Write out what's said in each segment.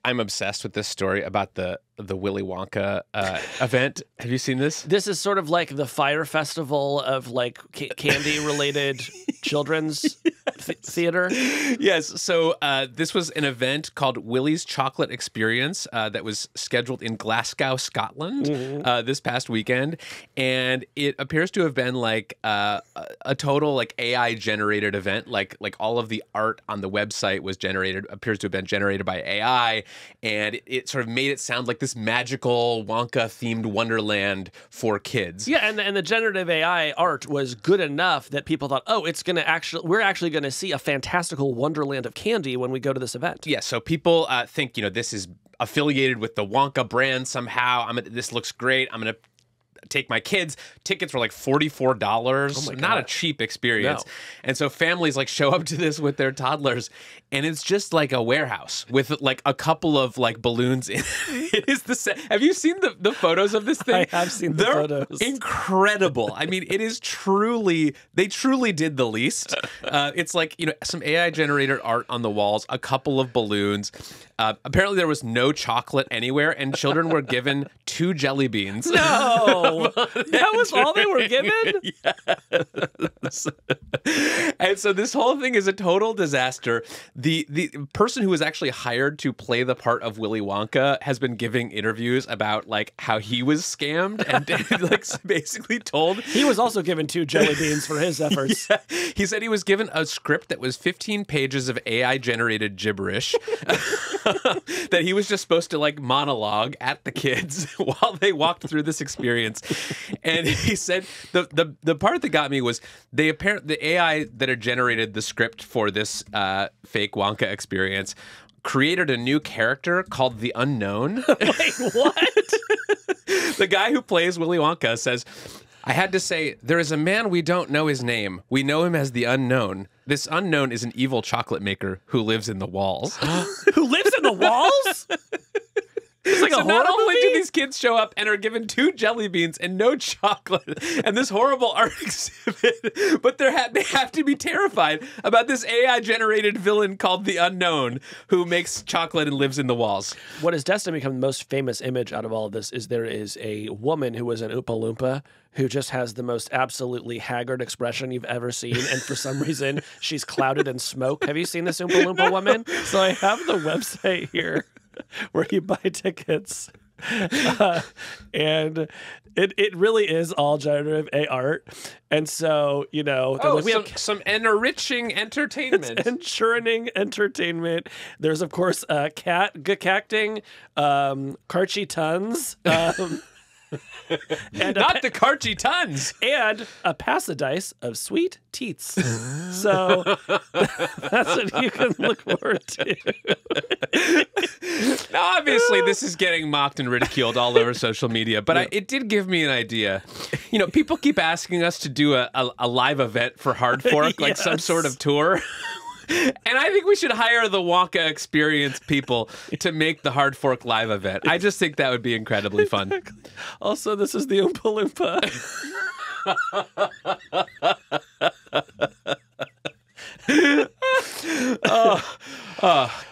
I'm obsessed with this story about the Willy Wonka event. Have you seen this? This is sort of like the Fire Festival of like candy-related children's theater. Yes. So this was an event called Willy's Chocolate Experience that was scheduled in Glasgow, Scotland, this past weekend, and it appears to have been like a total like AI generated event. Like all of the art on the website appears to have been generated by AI, and it sort of made it sound like this magical Wonka themed wonderland for kids. Yeah, and the generative AI art was good enough that people thought, oh, we're actually going to see a fantastical wonderland of candy when we go to this event. Yeah, so people think, this is affiliated with the Wonka brand somehow. This looks great. I'm going to take my kids. Tickets were like $44. Oh my God. Not a cheap experience. No. And so families like show up to this with their toddlers, and it's just like a warehouse with like a couple of like balloons in it. Is the Have you seen the photos of this thing? I have seen the photos. Incredible. I mean, it is they truly did the least. It's like, some AI generated art on the walls, a couple of balloons. Apparently there was no chocolate anywhere, and children were given 2 jelly beans. No. That was all they were given? Yes. And so this whole thing is a total disaster. The person who was actually hired to play the part of Willy Wonka has been giving interviews about like how he was scammed and like basically told he was also given 2 jelly beans for his efforts. Yeah. He said he was given a script that was 15 pages of AI generated gibberish that he was just supposed to like monologue at the kids while they walked through this experience. And he said the part that got me was the AI that had generated the script for this fake Wonka experience created a new character called the Unknown. Wait, what? The guy who plays Willy Wonka says, I had to say, there is a man we don't know his name. We know him as the Unknown. This Unknown is an evil chocolate maker who lives in the walls. Who lives in the walls? It's like so a not horror only movie? do these kids show up and are given 2 jelly beans and no chocolate and this horrible art exhibit, but they have to be terrified about this AI-generated villain called the Unknown who makes chocolate and lives in the walls. What is destined to become the most famous image out of all of this is there is a woman who was an Oompa Loompa who just has the most absolutely haggard expression you've ever seen, and for some reason, she's clouded in smoke. Have you seen this Oompa Loompa woman? So I have the website here where you buy tickets. And it really is all generative AI art. And so, we have some enriching entertainment. It's ensuring entertainment. There's, of course, gacacting, Karchi Tons. And not the Karchi Tons. And a passadice of sweet teats. So that's what you can look forward to. Now, obviously, this is getting mocked and ridiculed all over social media, but it did give me an idea. People keep asking us to do a live event for Hard Fork, like some sort of tour. And I think we should hire the Wonka Experience people to make the Hard Fork live event. I just think that would be incredibly fun. Also, this is the Oompa Loompa.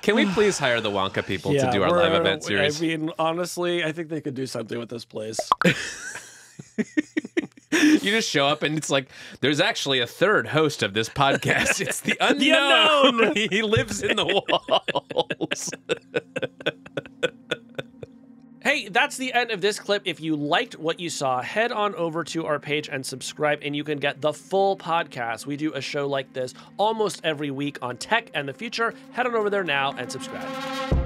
Can we please hire the Wonka people to do our live event series? I mean, honestly, I think they could do something with this place. You just show up and it's like, there's actually a third host of this podcast. It's the Unknown. He lives in the walls. Hey, that's the end of this clip. If you liked what you saw, head on over to our page and subscribe, and you can get the full podcast. We do a show like this almost every week on tech and the future. Head on over there now and subscribe.